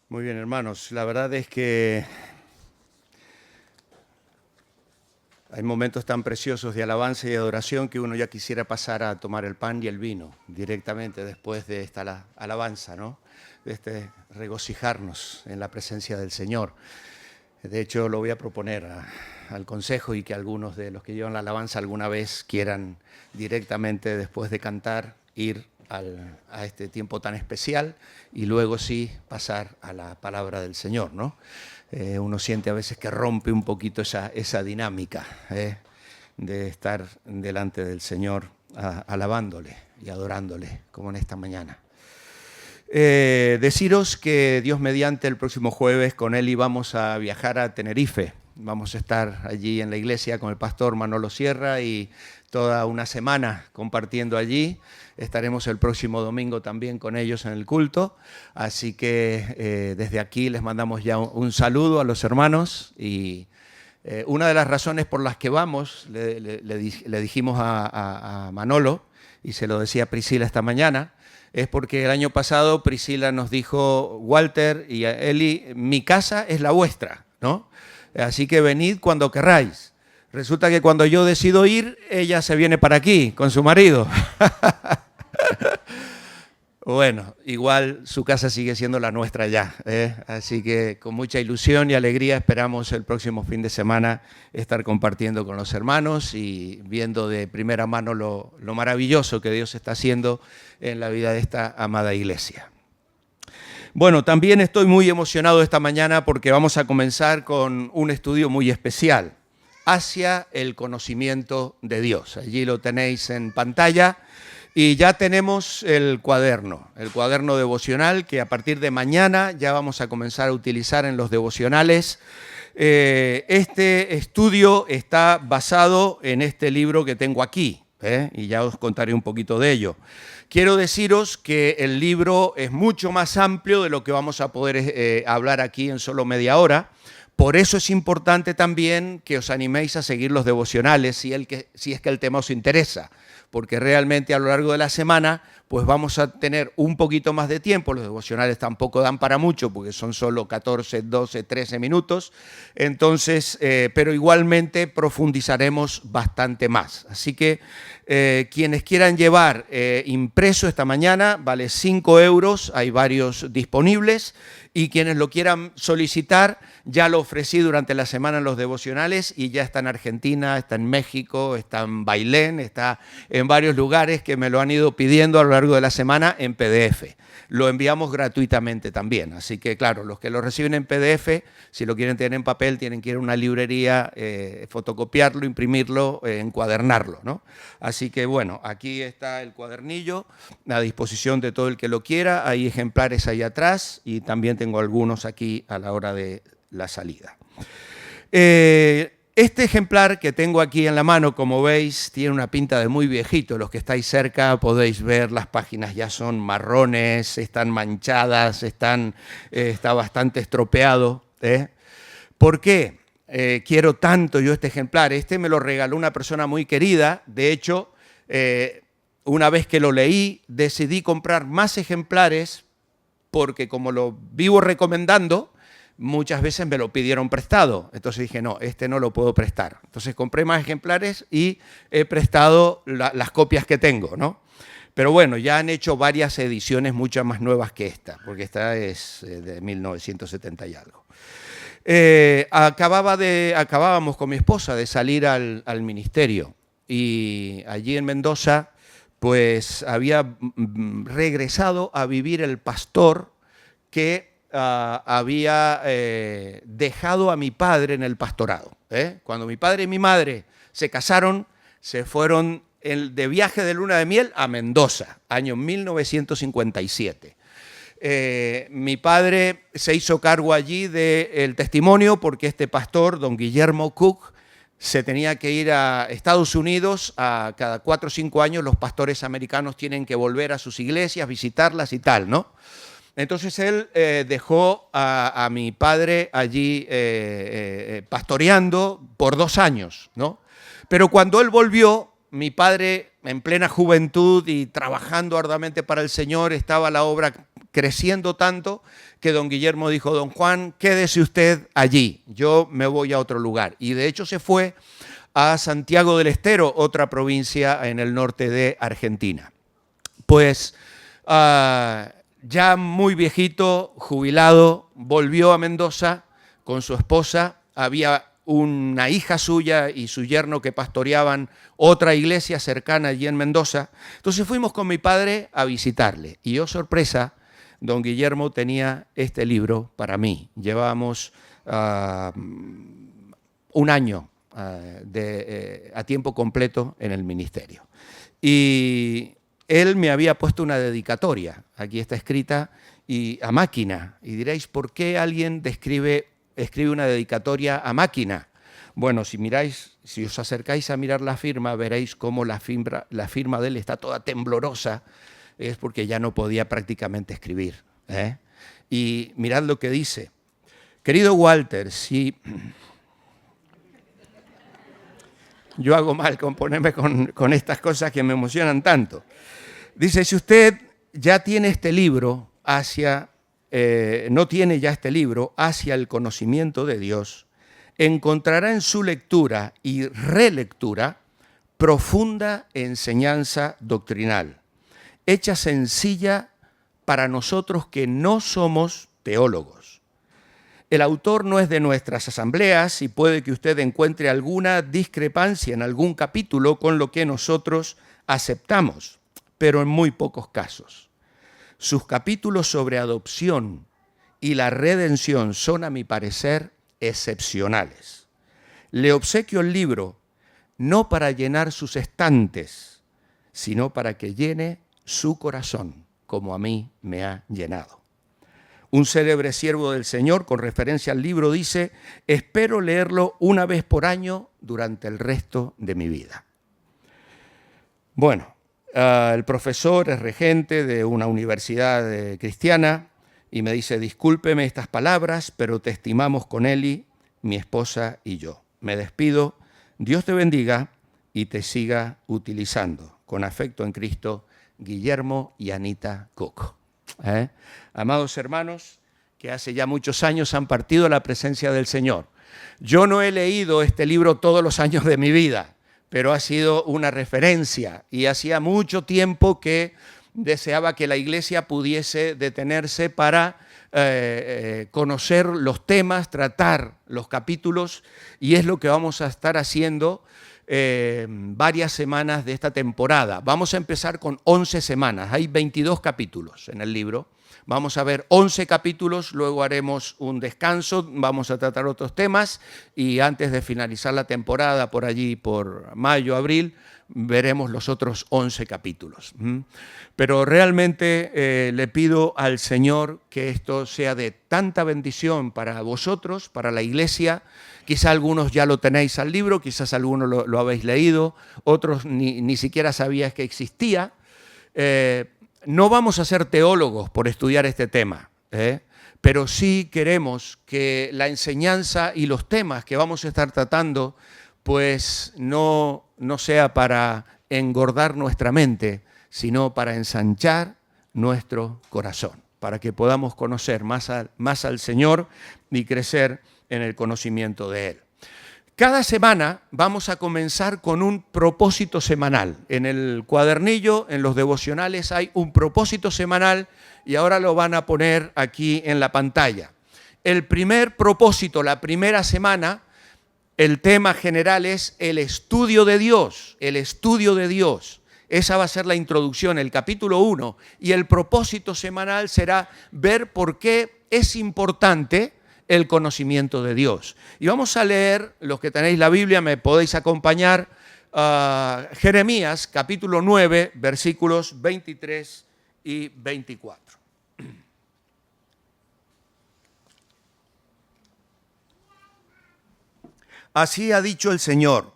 Muy bien, hermanos. La verdad es que hay momentos tan preciosos de alabanza y adoración que uno ya quisiera pasar a tomar el pan y el vino directamente después de esta alabanza, ¿no? De regocijarnos en la presencia del Señor. De hecho, lo voy a proponer al Consejo y que algunos de los que llevan la alabanza alguna vez quieran directamente después de cantar ir a este tiempo tan especial y luego sí pasar a la palabra del Señor, ¿no? Uno siente a veces que rompe un poquito esa dinámica de estar delante del Señor alabándole y adorándole, como en esta mañana. Deciros que Dios mediante el próximo jueves con Eli vamos a viajar a Tenerife. Vamos a estar allí en la iglesia con el pastor Manolo Sierra y toda una semana compartiendo allí. Estaremos el próximo domingo también con ellos en el culto. Así que desde aquí les mandamos ya un saludo a los hermanos. Y una de las razones por las que vamos, le dijimos a Manolo, y se lo decía Priscila esta mañana, es porque el año pasado Priscila nos dijo, Walter y Eli, mi casa es la vuestra, ¿no? Así que venid cuando querráis. Resulta que cuando yo decido ir, ella se viene para aquí con su marido. Bueno, igual su casa sigue siendo la nuestra ya, ¿eh? Así que con mucha ilusión y alegría esperamos el próximo fin de semana estar compartiendo con los hermanos y viendo de primera mano lo maravilloso que Dios está haciendo en la vida de esta amada iglesia. Bueno, también estoy muy emocionado esta mañana porque vamos a comenzar con un estudio muy especial, hacia el conocimiento de Dios. Allí lo tenéis en pantalla. Y ya tenemos el cuaderno devocional que a partir de mañana ya vamos a comenzar a utilizar en los devocionales. Este estudio está basado en este libro que tengo aquí, y ya os contaré un poquito de ello. Quiero deciros que el libro es mucho más amplio de lo que vamos a poder hablar aquí en solo media hora. Por eso es importante también que os animéis a seguir los devocionales si es que el tema os interesa, porque realmente a lo largo de la semana pues vamos a tener un poquito más de tiempo. Los devocionales tampoco dan para mucho porque son solo 14, 12, 13 minutos, entonces, pero igualmente profundizaremos bastante más. Así que quienes quieran llevar impreso esta mañana, vale 5 euros, hay varios disponibles, y quienes lo quieran solicitar, ya lo ofrecí durante la semana en los devocionales y ya está en Argentina, está en México, está en Bailén, está en varios lugares que me lo han ido pidiendo a lo largo de la semana en PDF. Lo enviamos gratuitamente también, así que claro, los que lo reciben en PDF, si lo quieren tener en papel, tienen que ir a una librería, fotocopiarlo, imprimirlo, encuadernarlo, ¿no? Así que bueno, aquí está el cuadernillo a disposición de todo el que lo quiera, hay ejemplares ahí atrás y también tengo algunos aquí a la hora de la salida. Este ejemplar que tengo aquí en la mano, como veis, tiene una pinta de muy viejito. Los que estáis cerca podéis ver, las páginas ya son marrones, están manchadas, está bastante estropeado. ¿Por qué quiero tanto yo este ejemplar? Este me lo regaló una persona muy querida. De hecho, una vez que lo leí, decidí comprar más ejemplares porque como lo vivo recomendando, muchas veces me lo pidieron prestado. Entonces dije, no, este no lo puedo prestar. Entonces compré más ejemplares y he prestado las copias que tengo, ¿no? Pero bueno, ya han hecho varias ediciones mucho más nuevas que esta, porque esta es de 1970 y algo. Acabábamos con mi esposa de salir al ministerio y allí en Mendoza pues había regresado a vivir el pastor que había dejado a mi padre en el pastorado. Cuando mi padre y mi madre se casaron, se fueron de viaje de luna de miel a Mendoza, año 1957. Mi padre se hizo cargo allí del testimonio porque este pastor, don Guillermo Cook, se tenía que ir a Estados Unidos. A cada 4 o 5 años los pastores americanos tienen que volver a sus iglesias, visitarlas y tal, ¿no? Entonces él dejó a mi padre allí pastoreando por 2 años, ¿no? Pero cuando él volvió, mi padre en plena juventud y trabajando arduamente para el Señor, estaba la obra creciendo tanto que don Guillermo dijo: don Juan, quédese usted allí, yo me voy a otro lugar. Y de hecho se fue a Santiago del Estero, otra provincia en el norte de Argentina. Pues ya muy viejito, jubilado, volvió a Mendoza con su esposa. Había una hija suya y su yerno que pastoreaban otra iglesia cercana allí en Mendoza. Entonces fuimos con mi padre a visitarle. Y, oh sorpresa, don Guillermo tenía este libro para mí. Llevábamos un año a tiempo completo en el ministerio. Y él me había puesto una dedicatoria, aquí está escrita, y a máquina. Y diréis, ¿por qué alguien escribe una dedicatoria a máquina? Bueno, si miráis, si os acercáis a mirar la firma, veréis cómo la firma de él está toda temblorosa. Es porque ya no podía prácticamente escribir, ¿eh? Y mirad lo que dice. Querido Walter, si yo hago mal con ponerme con estas cosas que me emocionan tanto. Dice, si usted ya tiene este libro no tiene ya este libro hacia el conocimiento de Dios, encontrará en su lectura y relectura profunda enseñanza doctrinal, hecha sencilla para nosotros que no somos teólogos. El autor no es de nuestras asambleas y puede que usted encuentre alguna discrepancia en algún capítulo con lo que nosotros aceptamos, pero en muy pocos casos. Sus capítulos sobre adopción y la redención son, a mi parecer, excepcionales. Le obsequio el libro no para llenar sus estantes, sino para que llene su corazón, como a mí me ha llenado. Un célebre siervo del Señor, con referencia al libro, dice: espero leerlo una vez por año durante el resto de mi vida. Bueno, el profesor es regente de una universidad cristiana y me dice: discúlpeme estas palabras, pero te estimamos con Eli, mi esposa y yo. Me despido, Dios te bendiga y te siga utilizando. Con afecto en Cristo, Guillermo y Anita Cook. Amados hermanos, que hace ya muchos años han partido a la presencia del Señor. Yo no he leído este libro todos los años de mi vida, pero ha sido una referencia y hacía mucho tiempo que deseaba que la iglesia pudiese detenerse para conocer los temas, tratar los capítulos, y es lo que vamos a estar haciendo varias semanas de esta temporada. Vamos a empezar con 11 semanas, hay 22 capítulos en el libro. Vamos a ver 11 capítulos, luego haremos un descanso, vamos a tratar otros temas y antes de finalizar la temporada, por allí, por mayo, abril, veremos los otros 11 capítulos. Pero realmente le pido al Señor que esto sea de tanta bendición para vosotros, para la iglesia. Quizá algunos ya lo tenéis al libro, quizás algunos lo habéis leído, otros ni siquiera sabíais que existía. No vamos a ser teólogos por estudiar este tema, pero sí queremos que la enseñanza y los temas que vamos a estar tratando pues no sea para engordar nuestra mente, sino para ensanchar nuestro corazón, para que podamos conocer más al Señor y crecer en el conocimiento de Él. Cada semana vamos a comenzar con un propósito semanal. En el cuadernillo, en los devocionales, hay un propósito semanal y ahora lo van a poner aquí en la pantalla. El primer propósito, la primera semana, el tema general es el estudio de Dios, el estudio de Dios. Esa va a ser la introducción, el capítulo 1. Y el propósito semanal será ver por qué es importante el conocimiento de Dios. Y vamos a leer, los que tenéis la Biblia, me podéis acompañar, Jeremías, capítulo 9, versículos 23 y 24. Así ha dicho el Señor: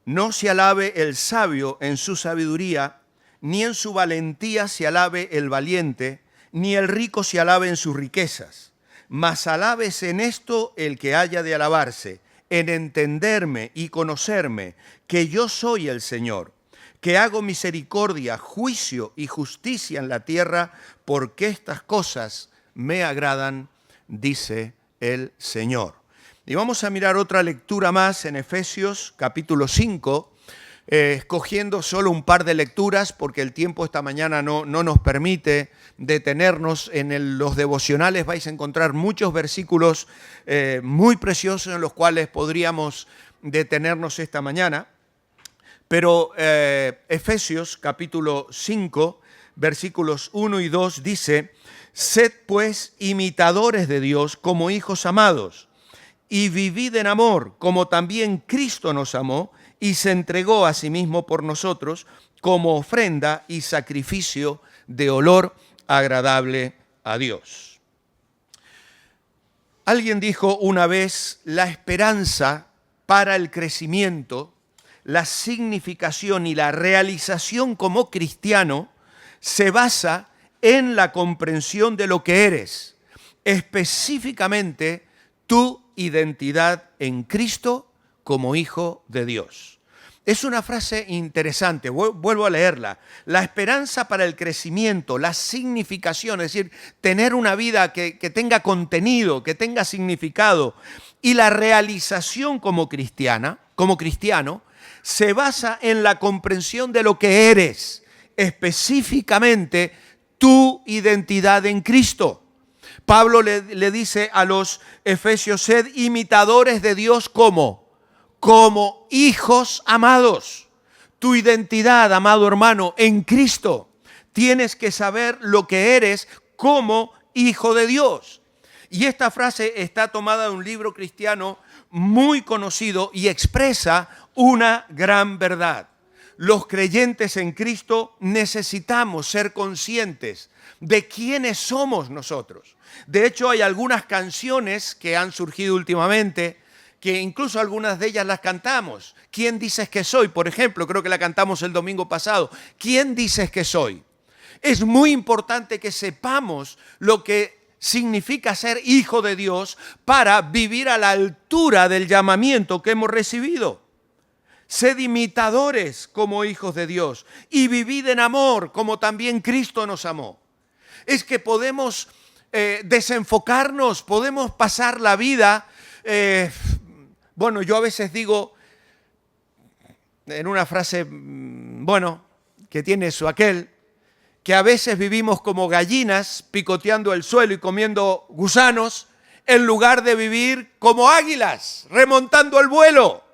no se alabe el sabio en su sabiduría, ni en su valentía se alabe el valiente, ni el rico se alabe en sus riquezas. Mas alábese en esto el que haya de alabarse, en entenderme y conocerme, que yo soy el Señor, que hago misericordia, juicio y justicia en la tierra, porque estas cosas me agradan, dice el Señor. Y vamos a mirar otra lectura más en Efesios capítulo 5, escogiendo solo un par de lecturas porque el tiempo esta mañana no nos permite detenernos. En los devocionales vais a encontrar muchos versículos muy preciosos en los cuales podríamos detenernos esta mañana. Pero Efesios capítulo 5, versículos 1 y 2 dice: sed pues imitadores de Dios como hijos amados, y vivid en amor, como también Cristo nos amó y se entregó a sí mismo por nosotros como ofrenda y sacrificio de olor agradable a Dios. Alguien dijo una vez: la esperanza para el crecimiento, la significación y la realización como cristiano se basa en la comprensión de lo que eres, específicamente tu identidad en Cristo como hijo de Dios. Es una frase interesante, vuelvo a leerla. La esperanza para el crecimiento, la significación, es decir, tener una vida que tenga contenido, que tenga significado, y la realización como cristiano, se basa en la comprensión de lo que eres, específicamente tu identidad en Cristo. Pablo le dice a los efesios: sed imitadores de Dios como hijos amados. Tu identidad, amado hermano, en Cristo. Tienes que saber lo que eres como hijo de Dios. Y esta frase está tomada de un libro cristiano muy conocido y expresa una gran verdad. Los creyentes en Cristo necesitamos ser conscientes de quiénes somos nosotros. De hecho, hay algunas canciones que han surgido últimamente, que incluso algunas de ellas las cantamos. ¿Quién dices que soy? Por ejemplo, creo que la cantamos el domingo pasado. ¿Quién dices que soy? Es muy importante que sepamos lo que significa ser hijo de Dios para vivir a la altura del llamamiento que hemos recibido. Sed imitadores como hijos de Dios y vivid en amor como también Cristo nos amó. Es que podemos desenfocarnos, podemos pasar la vida. Yo a veces digo, en una frase, que tiene su aquel, que a veces vivimos como gallinas picoteando el suelo y comiendo gusanos, en lugar de vivir como águilas, remontando el vuelo.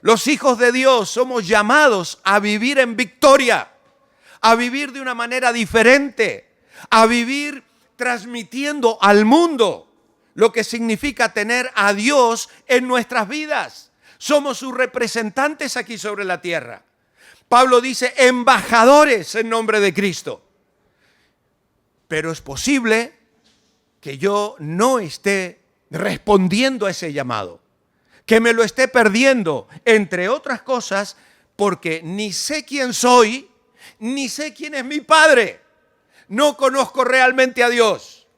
Los hijos de Dios somos llamados a vivir en victoria, a vivir de una manera diferente, a vivir transmitiendo al mundo lo que significa tener a Dios en nuestras vidas. Somos sus representantes aquí sobre la tierra. Pablo dice: embajadores en nombre de Cristo. Pero es posible que yo no esté respondiendo a ese llamado, que me lo esté perdiendo, entre otras cosas, porque ni sé quién soy, ni sé quién es mi Padre. No conozco realmente a Dios.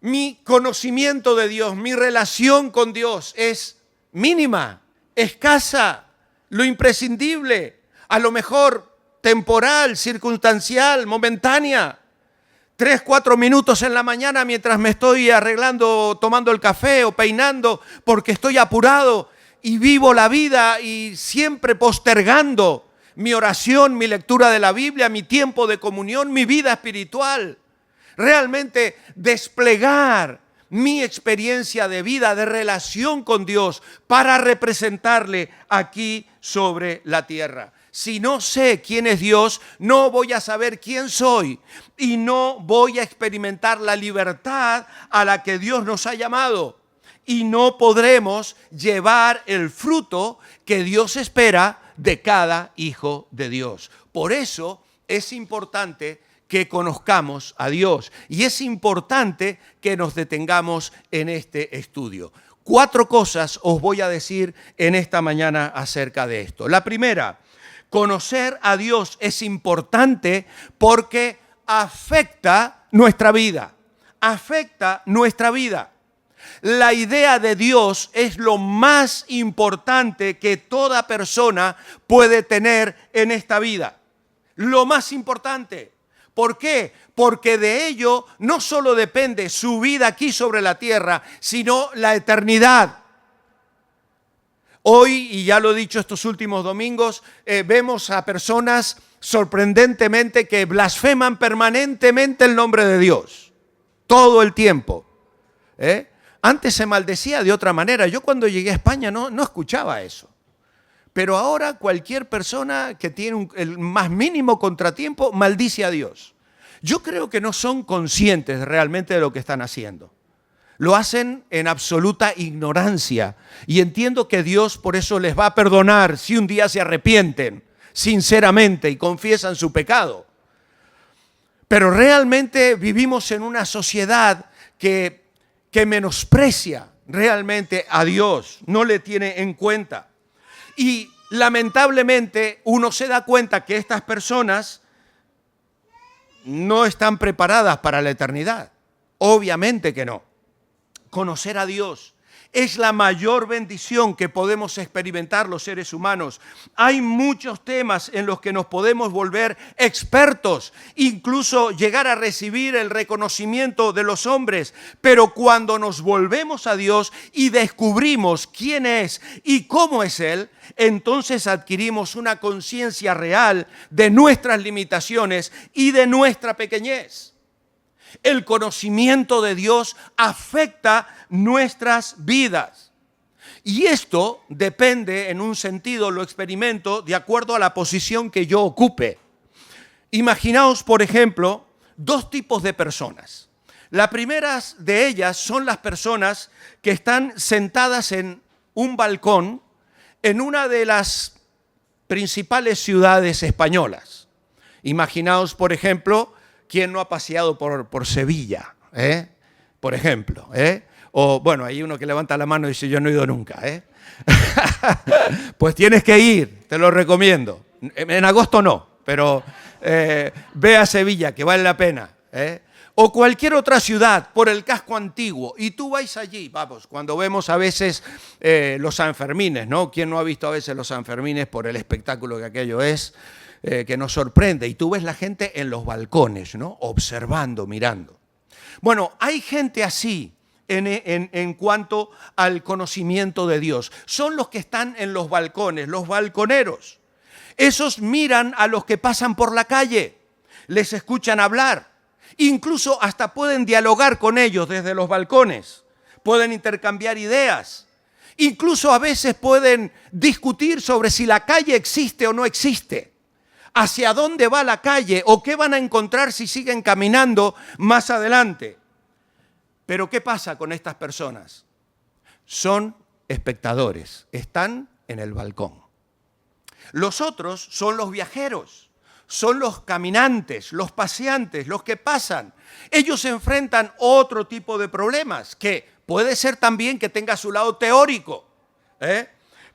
Mi conocimiento de Dios, mi relación con Dios es mínima, escasa, lo imprescindible, a lo mejor temporal, circunstancial, momentánea. 3-4 minutos en la mañana mientras me estoy arreglando, tomando el café o peinando porque estoy apurado y vivo la vida y siempre postergando mi oración, mi lectura de la Biblia, mi tiempo de comunión, mi vida espiritual. Realmente desplegar mi experiencia de vida, de relación con Dios para representarle aquí sobre la tierra. Si no sé quién es Dios, no voy a saber quién soy y no voy a experimentar la libertad a la que Dios nos ha llamado. Y no podremos llevar el fruto que Dios espera de cada hijo de Dios. Por eso es importante que conozcamos a Dios y es importante que nos detengamos en este estudio. 4 cosas os voy a decir en esta mañana acerca de esto. La primera: conocer a Dios es importante porque afecta nuestra vida. Afecta nuestra vida. La idea de Dios es lo más importante que toda persona puede tener en esta vida. Lo más importante. ¿Por qué? Porque de ello no solo depende su vida aquí sobre la tierra, sino la eternidad. Hoy, y ya lo he dicho estos últimos domingos, vemos a personas sorprendentemente que blasfeman permanentemente el nombre de Dios. Todo el tiempo. Antes se maldecía de otra manera. Yo cuando llegué a España no escuchaba eso. Pero ahora cualquier persona que tiene el más mínimo contratiempo maldice a Dios. Yo creo que no son conscientes realmente de lo que están haciendo. Lo hacen en absoluta ignorancia. Y entiendo que Dios por eso les va a perdonar si un día se arrepienten sinceramente y confiesan su pecado. Pero realmente vivimos en una sociedad que menosprecia realmente a Dios, no le tiene en cuenta. Y lamentablemente uno se da cuenta que estas personas no están preparadas para la eternidad. Obviamente que no. Conocer a Dios es la mayor bendición que podemos experimentar los seres humanos. Hay muchos temas en los que nos podemos volver expertos, incluso llegar a recibir el reconocimiento de los hombres. Pero cuando nos volvemos a Dios y descubrimos quién es y cómo es Él, entonces adquirimos una conciencia real de nuestras limitaciones y de nuestra pequeñez. El conocimiento de Dios afecta nuestras vidas. Y esto depende, en un sentido, lo experimento de acuerdo a la posición que yo ocupe. Imaginaos, por ejemplo, dos tipos de personas. La primera de ellas son las personas que están sentadas en un balcón en una de las principales ciudades españolas. Imaginaos, por ejemplo, ¿quién no ha paseado por Sevilla? Por ejemplo. O bueno, hay uno que levanta la mano y dice, yo no he ido nunca. Pues tienes que ir, te lo recomiendo. En agosto no, pero ve a Sevilla, que vale la pena. O cualquier otra ciudad, por el casco antiguo, y tú vais allí, vamos, cuando vemos a veces los Sanfermines, ¿no? ¿Quién no ha visto a veces los Sanfermines por el espectáculo que aquello es? Que nos sorprende, y tú ves la gente en los balcones, ¿no? Observando, mirando. Bueno, hay gente así en cuanto al conocimiento de Dios. Son los que están en los balcones, los balconeros. Esos miran a los que pasan por la calle, les escuchan hablar, incluso hasta pueden dialogar con ellos desde los balcones, pueden intercambiar ideas, incluso a veces pueden discutir sobre si la calle existe o no existe. Hacia dónde va la calle o qué van a encontrar si siguen caminando más adelante. Pero ¿qué pasa con estas personas? Son espectadores, están en el balcón. Los otros son los viajeros, son los caminantes, los paseantes, los que pasan. Ellos enfrentan otro tipo de problemas, que puede ser también que tenga su lado teórico,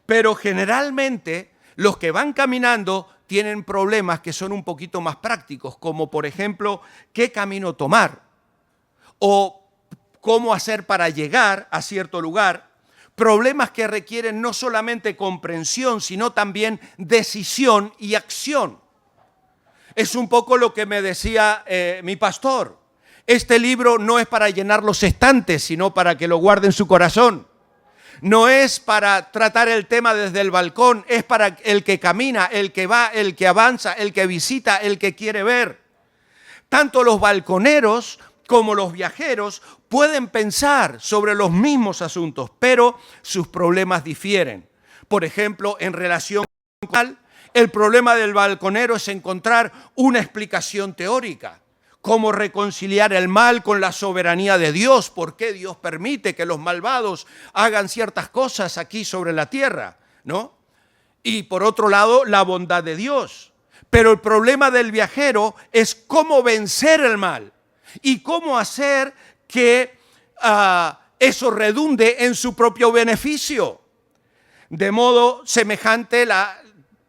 pero generalmente los que van caminando tienen problemas que son un poquito más prácticos, como por ejemplo, qué camino tomar o cómo hacer para llegar a cierto lugar. Problemas que requieren no solamente comprensión, sino también decisión y acción. Es un poco lo que me decía mi pastor. Este libro no es para llenar los estantes, sino para que lo guarde en su corazón. No es para tratar el tema desde el balcón, es para el que camina, el que va, el que avanza, el que visita, el que quiere ver. Tanto los balconeros como los viajeros pueden pensar sobre los mismos asuntos, pero sus problemas difieren. Por ejemplo, en relación con el problema del balconero es encontrar una explicación teórica. Cómo reconciliar el mal con la soberanía de Dios, por qué Dios permite que los malvados hagan ciertas cosas aquí sobre la tierra, ¿no? Y por otro lado, la bondad de Dios. Pero el problema del viajero es cómo vencer el mal y cómo hacer que eso redunde en su propio beneficio. De modo semejante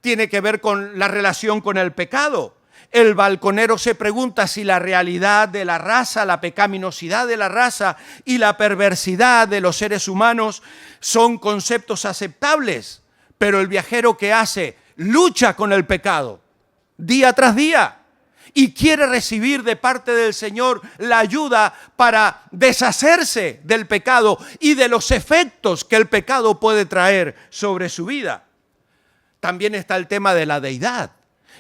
tiene que ver con la relación con el pecado. el balconero se pregunta si la realidad de la raza, la pecaminosidad de la raza y la perversidad de los seres humanos son conceptos aceptables. Pero el viajero, ¿qué hace? Lucha con el pecado día tras día y quiere recibir de parte del Señor la ayuda para deshacerse del pecado y de los efectos que el pecado puede traer sobre su vida. También está el tema de la deidad.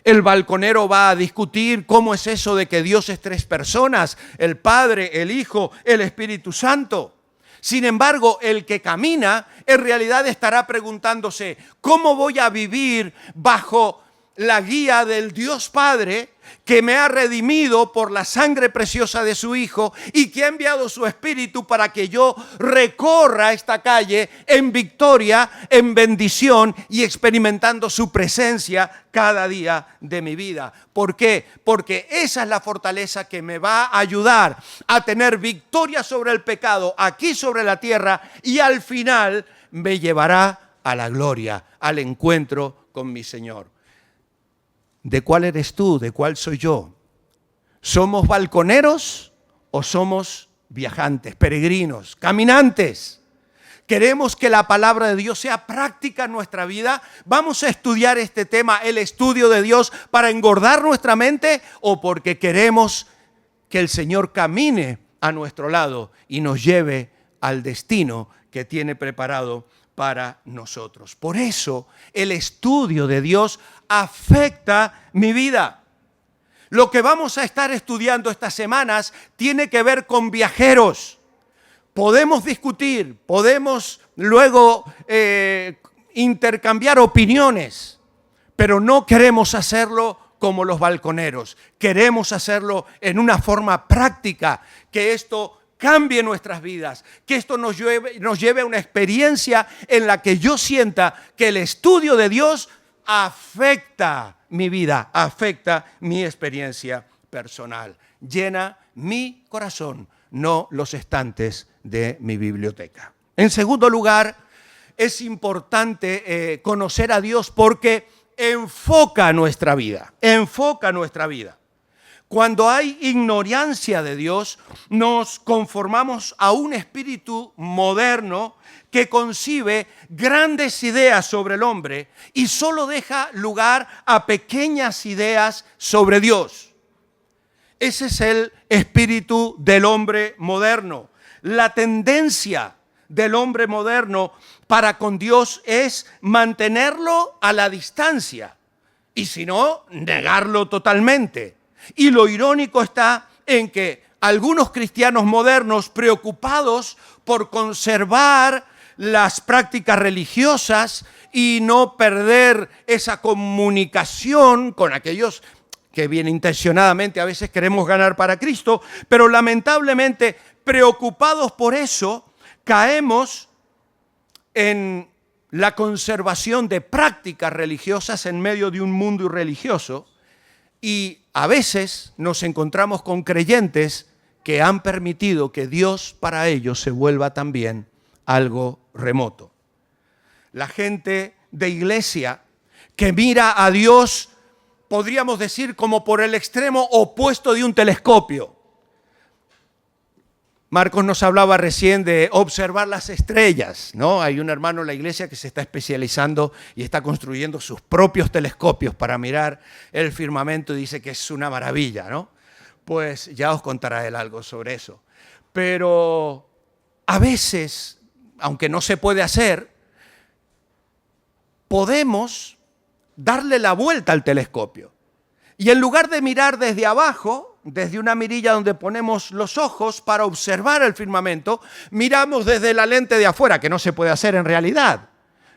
El balconero va a discutir cómo es eso de que Dios es tres personas, el Padre, el Hijo, el Espíritu Santo. Sin embargo, el que camina en realidad estará preguntándose, ¿cómo voy a vivir bajo la guía del Dios Padre que me ha redimido por la sangre preciosa de su Hijo y que ha enviado su Espíritu para que yo recorra esta calle en victoria, en bendición y experimentando su presencia cada día de mi vida? ¿Por qué? Porque esa es la fortaleza que me va a ayudar a tener victoria sobre el pecado aquí sobre la tierra y al final me llevará a la gloria, al encuentro con mi Señor. ¿De cuál eres tú? ¿De cuál soy yo? ¿Somos balconeros o somos viajantes, peregrinos, caminantes? ¿Queremos que la palabra de Dios sea práctica en nuestra vida? ¿Vamos a estudiar este tema, el estudio de Dios, para engordar nuestra mente o porque queremos que el Señor camine a nuestro lado y nos lleve al destino que tiene preparado para nosotros? Por eso el estudio de Dios afecta mi vida. Lo que vamos a estar estudiando estas semanas tiene que ver con viajeros. Podemos discutir, podemos luego intercambiar opiniones, pero no queremos hacerlo como los balconeros. Queremos hacerlo en una forma práctica, que esto cambie nuestras vidas, que esto nos lleve a una experiencia en la que yo sienta que el estudio de Dios afecta mi vida, afecta mi experiencia personal. Llena mi corazón, no los estantes de mi biblioteca. En segundo lugar, es importante conocer a Dios porque enfoca nuestra vida, enfoca nuestra vida. Cuando hay ignorancia de Dios, nos conformamos a un espíritu moderno que concibe grandes ideas sobre el hombre y solo deja lugar a pequeñas ideas sobre Dios. Ese es el espíritu del hombre moderno. La tendencia del hombre moderno para con Dios es mantenerlo a la distancia y si no, negarlo totalmente. Y lo irónico está en que algunos cristianos modernos, preocupados por conservar las prácticas religiosas y no perder esa comunicación con aquellos que bien intencionadamente a veces queremos ganar para Cristo, pero lamentablemente preocupados por eso, caemos en la conservación de prácticas religiosas en medio de un mundo irreligioso. Y a veces nos encontramos con creyentes que han permitido que Dios para ellos se vuelva también algo remoto. La gente de iglesia que mira a Dios, podríamos decir, como por el extremo opuesto de un telescopio. Marcos nos hablaba recién de observar las estrellas, ¿no? Hay un hermano en la iglesia que se está especializando y está construyendo sus propios telescopios para mirar el firmamento y dice que es una maravilla, ¿no? Pues ya os contará él algo sobre eso. Pero a veces, aunque no se puede hacer, podemos darle la vuelta al telescopio. Y en lugar de mirar desde abajo, desde una mirilla donde ponemos los ojos para observar el firmamento, miramos desde la lente de afuera, que no se puede hacer en realidad.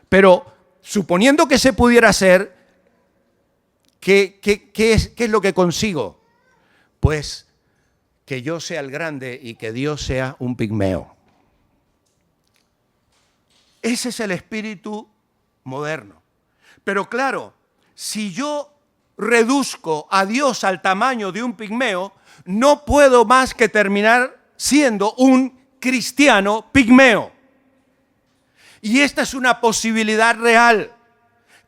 Pero suponiendo que se pudiera hacer, ¿qué es lo que consigo? Pues que yo sea el grande y que Dios sea un pigmeo. Ese es el espíritu moderno. Pero claro, si yo reduzco a Dios al tamaño de un pigmeo, no puedo más que terminar siendo un cristiano pigmeo. Y esta es una posibilidad real.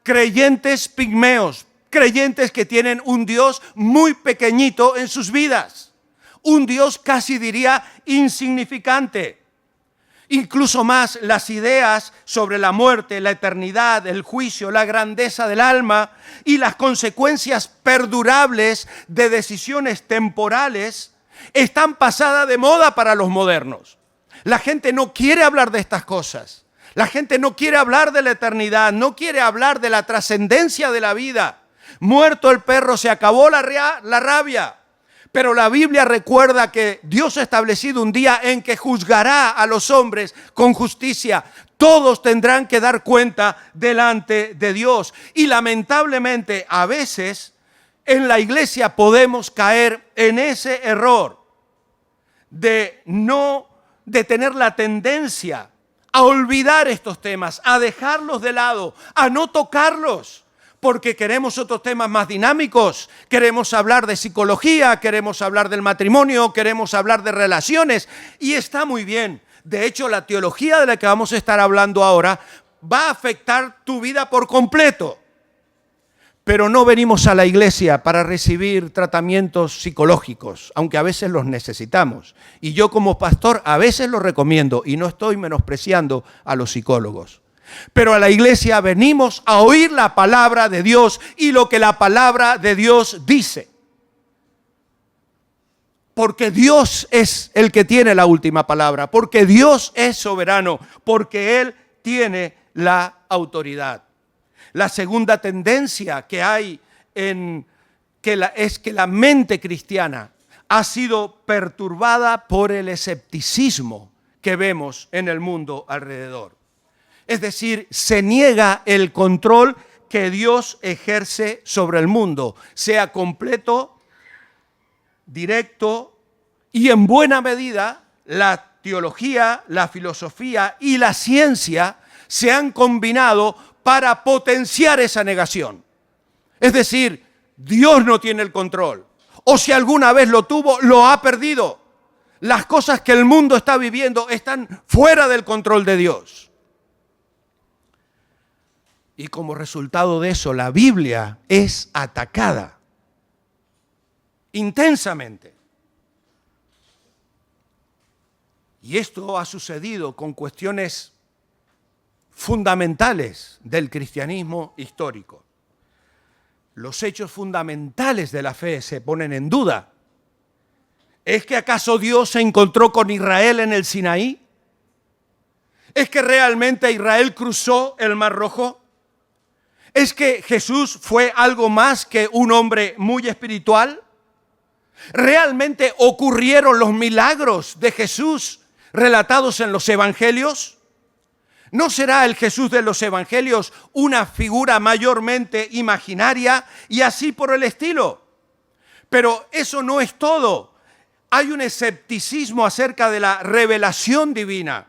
Creyentes pigmeos, creyentes que tienen un Dios muy pequeñito en sus vidas. Un Dios casi diría insignificante. Incluso más, las ideas sobre la muerte, la eternidad, el juicio, la grandeza del alma y las consecuencias perdurables de decisiones temporales están pasadas de moda para los modernos. La gente no quiere hablar de estas cosas. La gente no quiere hablar de la eternidad, no quiere hablar de la trascendencia de la vida. Muerto el perro, se acabó la rabia. Pero la Biblia recuerda que Dios ha establecido un día en que juzgará a los hombres con justicia. Todos tendrán que dar cuenta delante de Dios. Y lamentablemente a veces en la iglesia podemos caer en ese error de tener la tendencia a olvidar estos temas, a dejarlos de lado, a no tocarlos. Porque queremos otros temas más dinámicos, queremos hablar de psicología, queremos hablar del matrimonio, queremos hablar de relaciones, y está muy bien. De hecho, la teología de la que vamos a estar hablando ahora va a afectar tu vida por completo. Pero no venimos a la iglesia para recibir tratamientos psicológicos, aunque a veces los necesitamos. Y yo como pastor a veces los recomiendo, y no estoy menospreciando a los psicólogos. Pero a la iglesia venimos a oír la palabra de Dios y lo que la palabra de Dios dice. Porque Dios es el que tiene la última palabra, porque Dios es soberano, porque Él tiene la autoridad. La segunda tendencia que hay es que la mente cristiana ha sido perturbada por el escepticismo que vemos en el mundo alrededor. Es decir, se niega el control que Dios ejerce sobre el mundo, sea completo, directo y en buena medida la teología, la filosofía y la ciencia se han combinado para potenciar esa negación. Es decir, Dios no tiene el control, o si alguna vez lo tuvo, lo ha perdido. Las cosas que el mundo está viviendo están fuera del control de Dios. Y como resultado de eso, la Biblia es atacada intensamente. Y esto ha sucedido con cuestiones fundamentales del cristianismo histórico. Los hechos fundamentales de la fe se ponen en duda. ¿Es que acaso Dios se encontró con Israel en el Sinaí? ¿Es que realmente Israel cruzó el Mar Rojo? ¿Es que Jesús fue algo más que un hombre muy espiritual? ¿Realmente ocurrieron los milagros de Jesús relatados en los evangelios? ¿No será el Jesús de los evangelios una figura mayormente imaginaria y así por el estilo? Pero eso no es todo. Hay un escepticismo acerca de la revelación divina,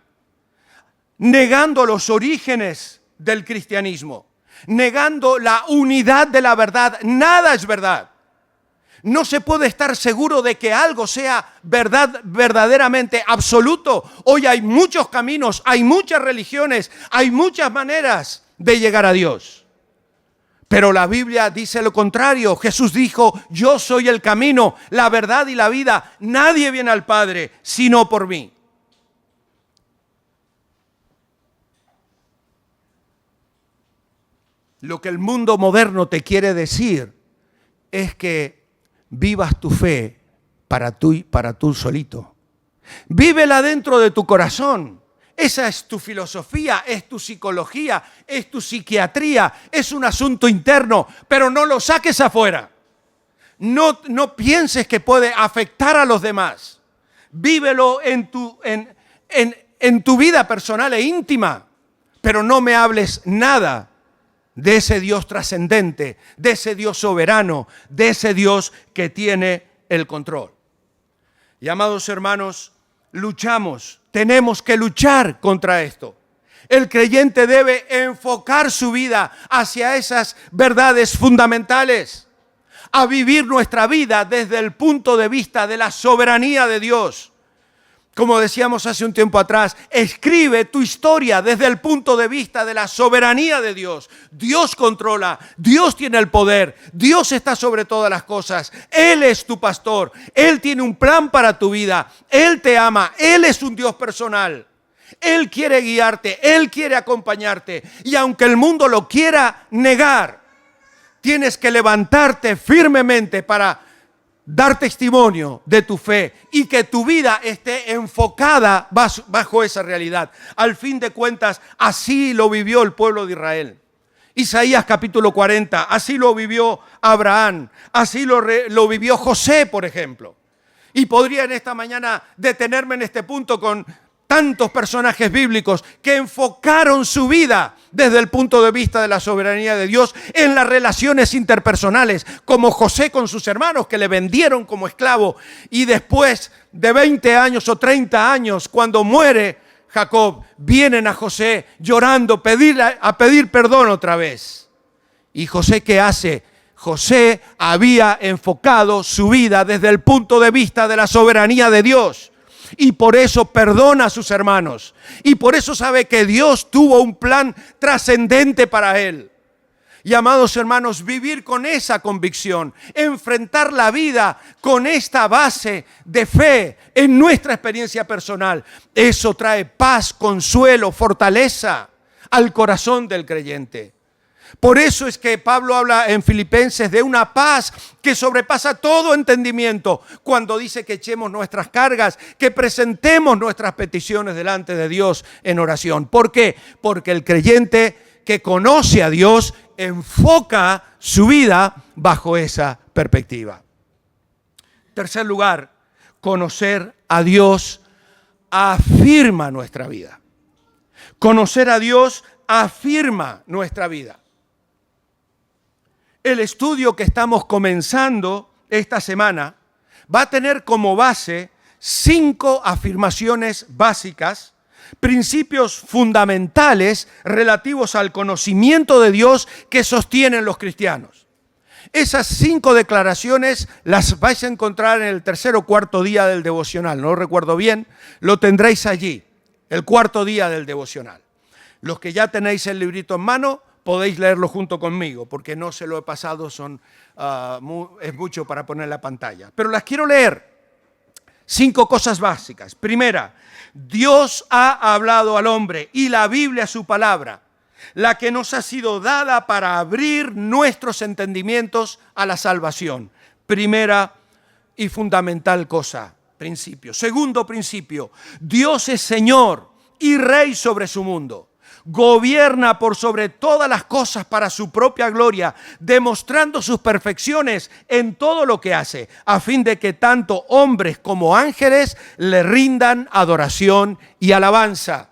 negando los orígenes del cristianismo, negando la unidad de la verdad. Nada es verdad. No se puede estar seguro de que algo sea verdad verdaderamente absoluto. Hoy hay muchos caminos, hay muchas religiones, hay muchas maneras de llegar a Dios. Pero la Biblia dice lo contrario. Jesús dijo: yo soy el camino, la verdad y la vida. Nadie viene al Padre sino por mí. Lo que el mundo moderno te quiere decir es que vivas tu fe para tú solito. Vívela dentro de tu corazón. Esa es tu filosofía, es tu psicología, es tu psiquiatría, es un asunto interno, pero no lo saques afuera. No pienses que puede afectar a los demás. Vívelo en tu vida personal e íntima, pero no me hables nada de ese Dios trascendente, de ese Dios soberano, de ese Dios que tiene el control. Y amados hermanos, tenemos que luchar contra esto. El creyente debe enfocar su vida hacia esas verdades fundamentales, a vivir nuestra vida desde el punto de vista de la soberanía de Dios. Como decíamos hace un tiempo atrás, escribe tu historia desde el punto de vista de la soberanía de Dios. Dios controla, Dios tiene el poder, Dios está sobre todas las cosas. Él es tu pastor, Él tiene un plan para tu vida, Él te ama, Él es un Dios personal. Él quiere guiarte, Él quiere acompañarte. Y aunque el mundo lo quiera negar, tienes que levantarte firmemente para dar testimonio de tu fe y que tu vida esté enfocada bajo esa realidad. Al fin de cuentas, así lo vivió el pueblo de Israel. Isaías capítulo 40, así lo vivió Abraham, así lo vivió José, por ejemplo. Y podría en esta mañana detenerme en este punto con tantos personajes bíblicos que enfocaron su vida desde el punto de vista de la soberanía de Dios en las relaciones interpersonales, como José con sus hermanos que le vendieron como esclavo y después de 20 años o 30 años, cuando muere Jacob, vienen a José llorando a pedir perdón otra vez. ¿Y José qué hace? José había enfocado su vida desde el punto de vista de la soberanía de Dios. Y por eso perdona a sus hermanos. Y por eso sabe que Dios tuvo un plan trascendente para él. Y amados hermanos, vivir con esa convicción, enfrentar la vida con esta base de fe en nuestra experiencia personal, eso trae paz, consuelo, fortaleza al corazón del creyente. Por eso es que Pablo habla en Filipenses de una paz que sobrepasa todo entendimiento cuando dice que echemos nuestras cargas, que presentemos nuestras peticiones delante de Dios en oración. ¿Por qué? Porque el creyente que conoce a Dios enfoca su vida bajo esa perspectiva. Tercer lugar, conocer a Dios afirma nuestra vida. Conocer a Dios afirma nuestra vida. El estudio que estamos comenzando esta semana va a tener como base 5 afirmaciones básicas, principios fundamentales relativos al conocimiento de Dios que sostienen los cristianos. Esas 5 declaraciones las vais a encontrar en el tercer o cuarto día del devocional. No lo recuerdo bien, lo tendréis allí, el cuarto día del devocional. Los que ya tenéis el librito en mano, podéis leerlo junto conmigo, porque no se lo he pasado, es mucho para poner en la pantalla. Pero las quiero leer. 5 cosas básicas. Primera, Dios ha hablado al hombre y la Biblia es su palabra, la que nos ha sido dada para abrir nuestros entendimientos a la salvación. Primera y fundamental cosa, principio. Segundo principio, Dios es Señor y Rey sobre su mundo. Gobierna por sobre todas las cosas para su propia gloria, demostrando sus perfecciones en todo lo que hace, a fin de que tanto hombres como ángeles le rindan adoración y alabanza.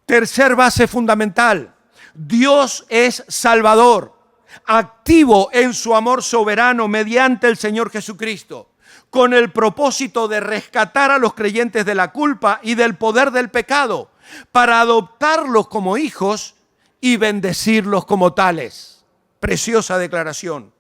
Tercer base fundamental, Dios es Salvador, activo en su amor soberano mediante el Señor Jesucristo, con el propósito de rescatar a los creyentes de la culpa y del poder del pecado, para adoptarlos como hijos y bendecirlos como tales. Preciosa declaración.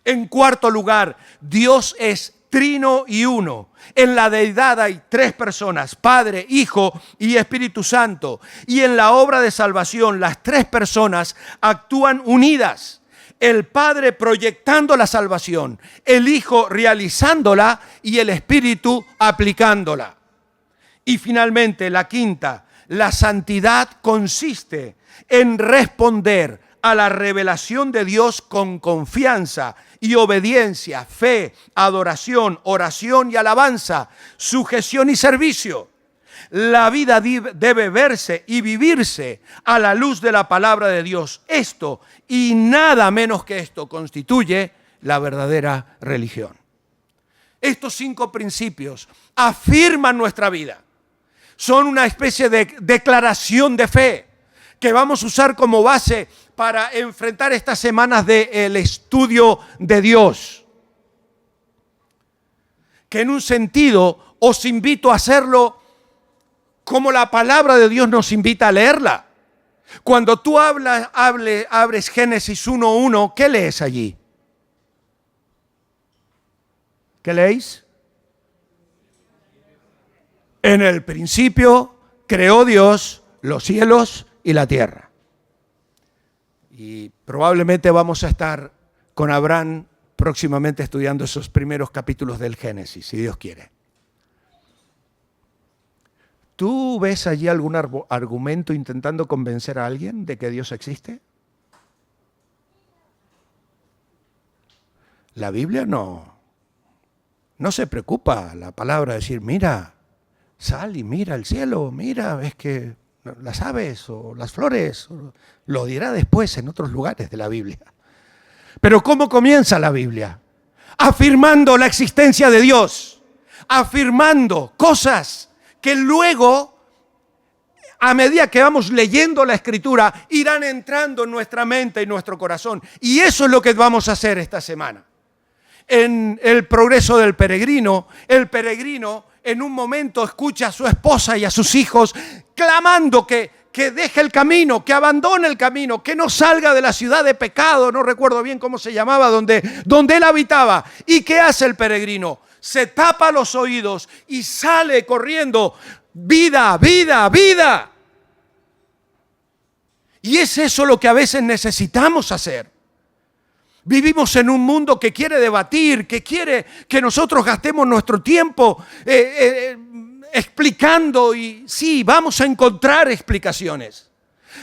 En cuarto lugar, Dios es trino y uno. En la deidad hay 3 personas, Padre, Hijo y Espíritu Santo. Y en la obra de salvación, las 3 personas actúan unidas. El Padre proyectando la salvación, el Hijo realizándola y el Espíritu aplicándola. Y finalmente, la quinta, la santidad consiste en responder a la revelación de Dios con confianza y obediencia, fe, adoración, oración y alabanza, sujeción y servicio. La vida debe verse y vivirse a la luz de la palabra de Dios. Esto y nada menos que esto constituye la verdadera religión. Estos 5 principios afirman nuestra vida. Son una especie de declaración de fe que vamos a usar como base para enfrentar estas semanas del estudio de Dios. Que en un sentido os invito a hacerlo como la palabra de Dios nos invita a leerla. Cuando tú abres Génesis 1:1, ¿qué lees allí? ¿Qué leéis? En el principio creó Dios los cielos y la tierra. Y probablemente vamos a estar con Abraham próximamente estudiando esos primeros capítulos del Génesis, si Dios quiere. ¿Tú ves allí algún argumento intentando convencer a alguien de que Dios existe? La Biblia no se preocupa la palabra de decir, mira, sal y mira el cielo, mira, ves que las aves o las flores, lo dirá después en otros lugares de la Biblia. Pero ¿cómo comienza la Biblia? Afirmando la existencia de Dios, afirmando cosas que luego, a medida que vamos leyendo la Escritura, irán entrando en nuestra mente y nuestro corazón. Y eso es lo que vamos a hacer esta semana. En el progreso del peregrino, el peregrino en un momento escucha a su esposa y a sus hijos clamando que deje el camino, que abandone el camino, que no salga de la ciudad de pecado, no recuerdo bien cómo se llamaba, donde él habitaba. ¿Y qué hace el peregrino? Se tapa los oídos y sale corriendo, vida, vida, vida. Y es eso lo que a veces necesitamos hacer. Vivimos en un mundo que quiere debatir, que quiere que nosotros gastemos nuestro tiempo explicando, y sí, vamos a encontrar explicaciones,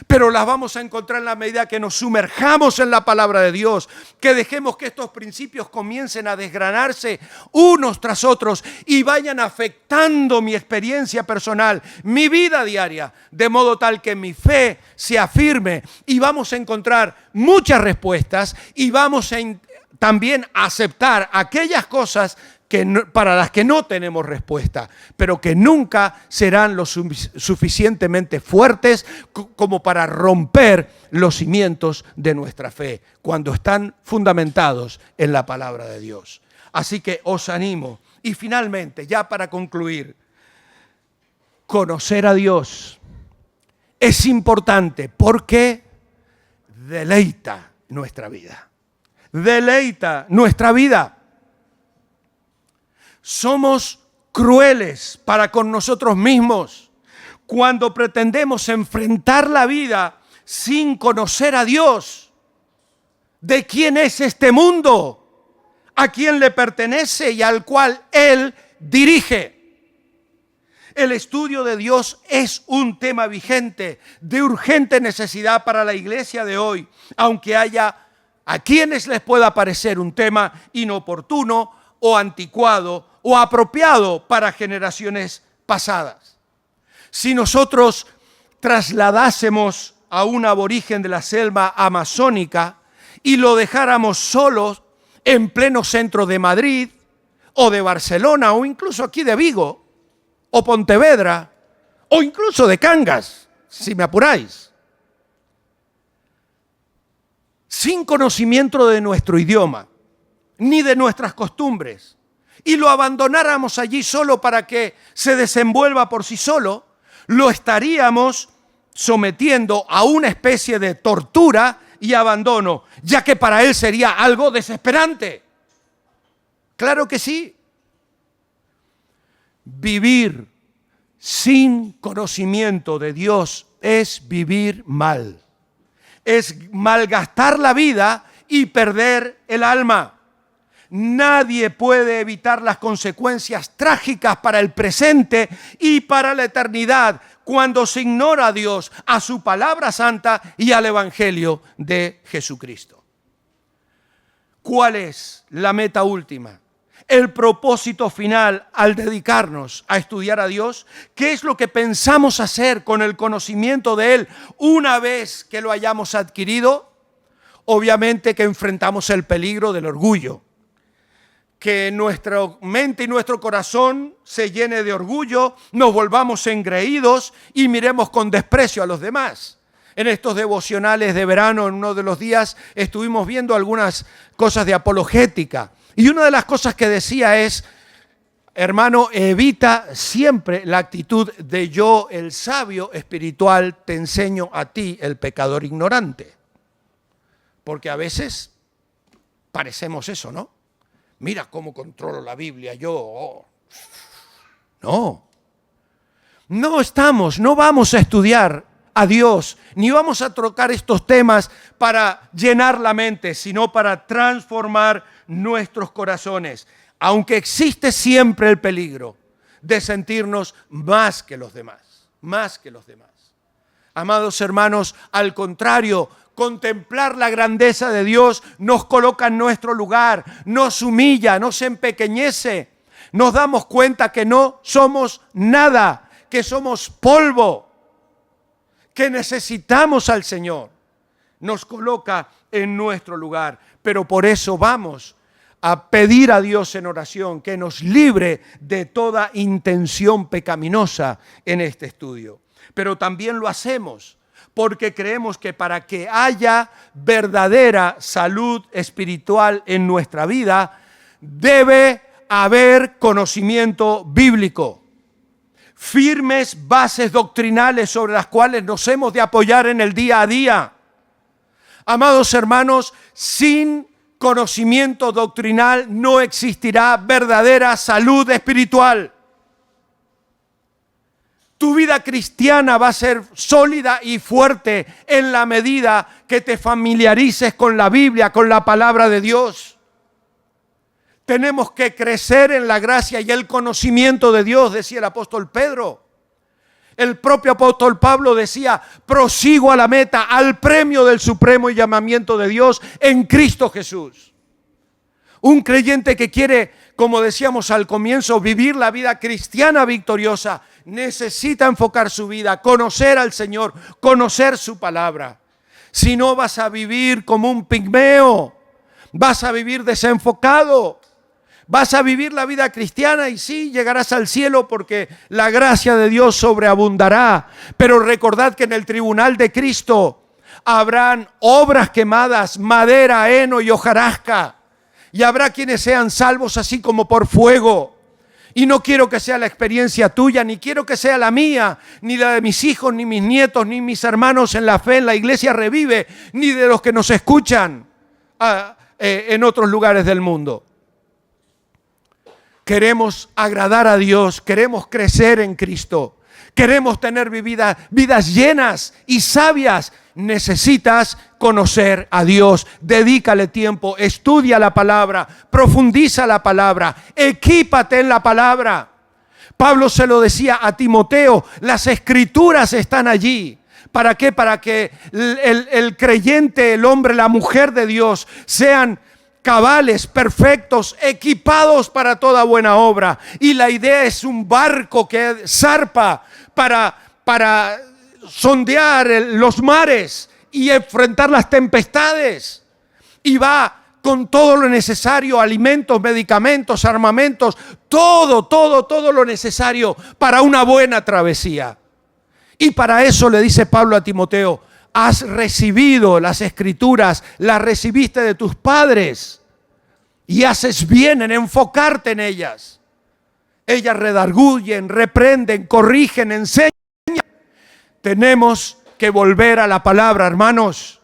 pero las vamos a encontrar en la medida que nos sumerjamos en la palabra de Dios, que dejemos que estos principios comiencen a desgranarse unos tras otros y vayan afectando mi experiencia personal, mi vida diaria, de modo tal que mi fe se afirme y vamos a encontrar muchas respuestas y vamos a también a aceptar aquellas cosas para las que no tenemos respuesta, pero que nunca serán lo suficientemente fuertes como para romper los cimientos de nuestra fe, cuando están fundamentados en la palabra de Dios. Así que os animo. Y finalmente, ya para concluir, conocer a Dios es importante porque deleita nuestra vida. Deleita nuestra vida. Somos crueles para con nosotros mismos cuando pretendemos enfrentar la vida sin conocer a Dios. ¿De quién es este mundo? ¿A quién le pertenece y al cual Él dirige? El estudio de Dios es un tema vigente, de urgente necesidad para la iglesia de hoy, aunque haya a quienes les pueda parecer un tema inoportuno o anticuado o apropiado para generaciones pasadas. Si nosotros trasladásemos a un aborigen de la selva amazónica y lo dejáramos solo en pleno centro de Madrid o de Barcelona o incluso aquí de Vigo o Pontevedra o incluso de Cangas, si me apuráis, sin conocimiento de nuestro idioma ni de nuestras costumbres, y lo abandonáramos allí solo para que se desenvuelva por sí solo, lo estaríamos sometiendo a una especie de tortura y abandono, ya que para él sería algo desesperante. Claro que sí. Vivir sin conocimiento de Dios es vivir mal. Es malgastar la vida y perder el alma. Nadie puede evitar las consecuencias trágicas para el presente y para la eternidad cuando se ignora a Dios, a su palabra santa y al Evangelio de Jesucristo. ¿Cuál es la meta última? El propósito final al dedicarnos a estudiar a Dios. ¿Qué es lo que pensamos hacer con el conocimiento de Él una vez que lo hayamos adquirido? Obviamente que enfrentamos el peligro del orgullo. Que nuestra mente y nuestro corazón se llene de orgullo, nos volvamos engreídos y miremos con desprecio a los demás. En estos devocionales de verano, en uno de los días, estuvimos viendo algunas cosas de apologética. Y una de las cosas que decía es, hermano, evita siempre la actitud de yo, el sabio espiritual, te enseño a ti, el pecador ignorante. Porque a veces parecemos eso, ¿no? Mira cómo controlo la Biblia yo. No. No vamos a estudiar a Dios, ni vamos a trocar estos temas para llenar la mente, sino para transformar nuestros corazones. Aunque existe siempre el peligro de sentirnos más que los demás, más que los demás. Amados hermanos, al contrario, contemplar la grandeza de Dios nos coloca en nuestro lugar, nos humilla, nos empequeñece. Nos damos cuenta que no somos nada, que somos polvo, que necesitamos al Señor. Nos coloca en nuestro lugar, pero por eso vamos a pedir a Dios en oración que nos libre de toda intención pecaminosa en este estudio. Pero también lo hacemos porque creemos que para que haya verdadera salud espiritual en nuestra vida, debe haber conocimiento bíblico, firmes bases doctrinales sobre las cuales nos hemos de apoyar en el día a día. Amados hermanos, sin conocimiento doctrinal no existirá verdadera salud espiritual. Tu vida cristiana va a ser sólida y fuerte en la medida que te familiarices con la Biblia, con la palabra de Dios. Tenemos que crecer en la gracia y el conocimiento de Dios, decía el apóstol Pedro. El propio apóstol Pablo decía, prosigo a la meta, al premio del supremo llamamiento de Dios en Cristo Jesús. Un creyente que quiere, como decíamos al comienzo, vivir la vida cristiana victoriosa, necesita enfocar su vida, conocer al Señor, conocer su palabra. Si no, vas a vivir como un pigmeo, vas a vivir desenfocado, vas a vivir la vida cristiana y sí, llegarás al cielo porque la gracia de Dios sobreabundará. Pero recordad que en el tribunal de Cristo habrán obras quemadas, madera, heno y hojarasca. Y habrá quienes sean salvos así como por fuego. Y no quiero que sea la experiencia tuya, ni quiero que sea la mía, ni la de mis hijos, ni mis nietos, ni mis hermanos en la fe, en la iglesia Revive, ni de los que nos escuchan en otros lugares del mundo. Queremos agradar a Dios, queremos crecer en Cristo, queremos tener vidas llenas y sabias. Necesitas conocer a Dios, dedícale tiempo, estudia la palabra, profundiza la palabra, equípate en la palabra. Pablo se lo decía a Timoteo, las escrituras están allí. ¿Para qué? Para que el creyente, el hombre, la mujer de Dios sean cabales, perfectos, equipados para toda buena obra. Y la idea es un barco que zarpa para sondear los mares y enfrentar las tempestades. Y va con todo lo necesario, alimentos, medicamentos, armamentos, todo lo necesario para una buena travesía. Y para eso le dice Pablo a Timoteo, has recibido las escrituras, las recibiste de tus padres y haces bien en enfocarte en ellas. Ellas redarguyen, reprenden, corrigen, enseñan. Tenemos que volver a la palabra, hermanos.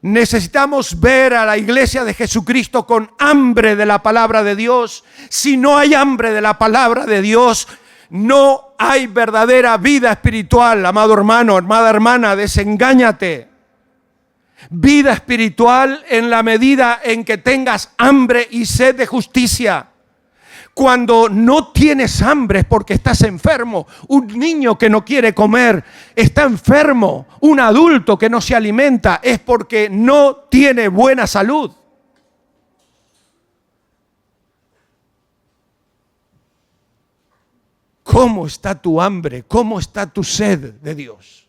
Necesitamos ver a la iglesia de Jesucristo con hambre de la palabra de Dios. Si no hay hambre de la palabra de Dios, no hay verdadera vida espiritual. Amado hermano, amada hermana, desengáñate. Vida espiritual en la medida en que tengas hambre y sed de justicia. Cuando no tienes hambre es porque estás enfermo. Un niño que no quiere comer está enfermo. Un adulto que no se alimenta es porque no tiene buena salud. ¿Cómo está tu hambre? ¿Cómo está tu sed de Dios?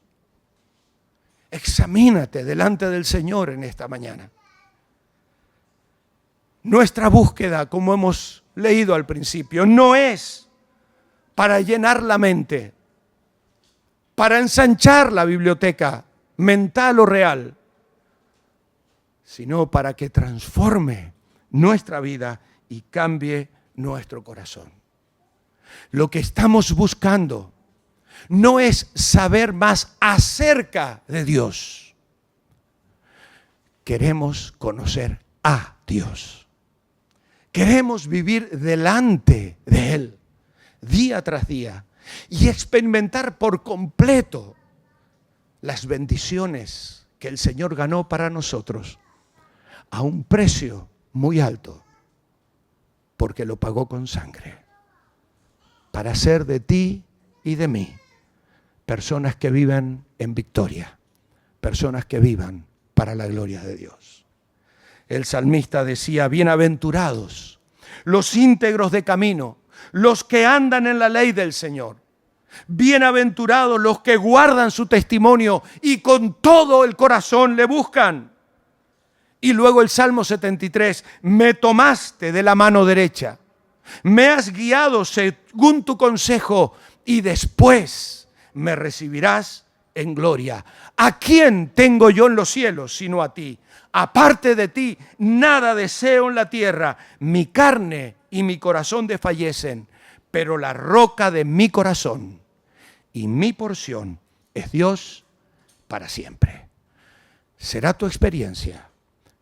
Examínate delante del Señor en esta mañana. Nuestra búsqueda, como hemos leído al principio, no es para llenar la mente, para ensanchar la biblioteca mental o real, sino para que transforme nuestra vida y cambie nuestro corazón. Lo que estamos buscando no es saber más acerca de Dios. Queremos conocer a Dios. Queremos vivir delante de Él, día tras día y experimentar por completo las bendiciones que el Señor ganó para nosotros a un precio muy alto, porque lo pagó con sangre, para hacer de ti y de mí personas que vivan en victoria, personas que vivan para la gloria de Dios. El salmista decía: bienaventurados los íntegros de camino, los que andan en la ley del Señor. Bienaventurados los que guardan su testimonio y con todo el corazón le buscan. Y luego el Salmo 73, me tomaste de la mano derecha, me has guiado según tu consejo y después me recibirás en gloria. ¿A quién tengo yo en los cielos sino a ti? Aparte de ti, nada deseo en la tierra. Mi carne y mi corazón desfallecen, pero la roca de mi corazón y mi porción es Dios para siempre. Será tu experiencia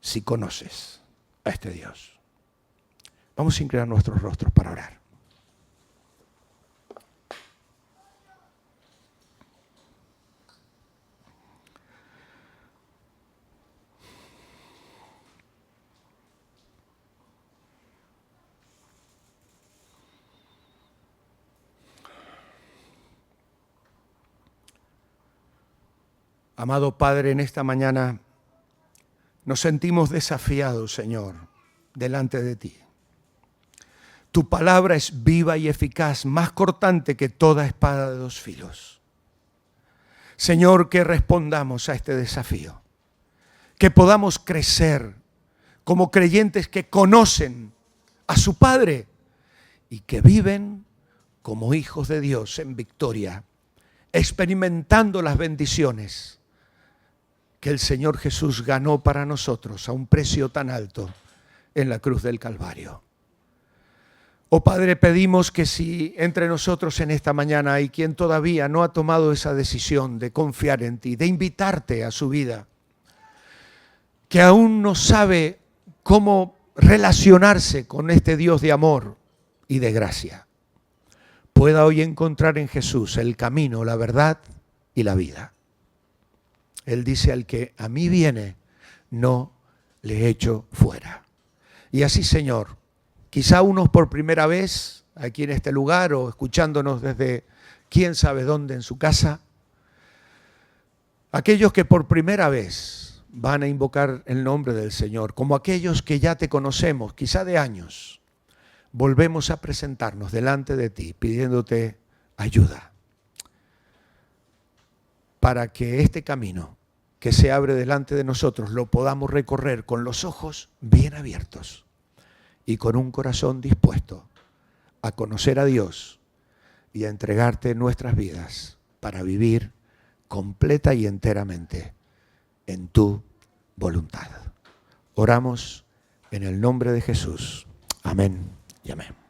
si conoces a este Dios. Vamos a inclinar nuestros rostros para orar. Amado Padre, en esta mañana nos sentimos desafiados, Señor, delante de ti. Tu palabra es viva y eficaz, más cortante que toda espada de dos filos. Señor, que respondamos a este desafío, que podamos crecer como creyentes que conocen a su Padre y que viven como hijos de Dios en victoria, experimentando las bendiciones que el Señor Jesús ganó para nosotros a un precio tan alto en la cruz del Calvario. Oh Padre, pedimos que si entre nosotros en esta mañana hay quien todavía no ha tomado esa decisión de confiar en ti, de invitarte a su vida, que aún no sabe cómo relacionarse con este Dios de amor y de gracia, pueda hoy encontrar en Jesús el camino, la verdad y la vida. Él dice: al que a mí viene, no le echo fuera. Y así, Señor, quizá unos por primera vez aquí en este lugar o escuchándonos desde quién sabe dónde en su casa, aquellos que por primera vez van a invocar el nombre del Señor, como aquellos que ya te conocemos, quizá de años, volvemos a presentarnos delante de ti pidiéndote ayuda para que este camino que se abre delante de nosotros lo podamos recorrer con los ojos bien abiertos y con un corazón dispuesto a conocer a Dios y a entregarte nuestras vidas para vivir completa y enteramente en tu voluntad. Oramos en el nombre de Jesús. Amén y amén.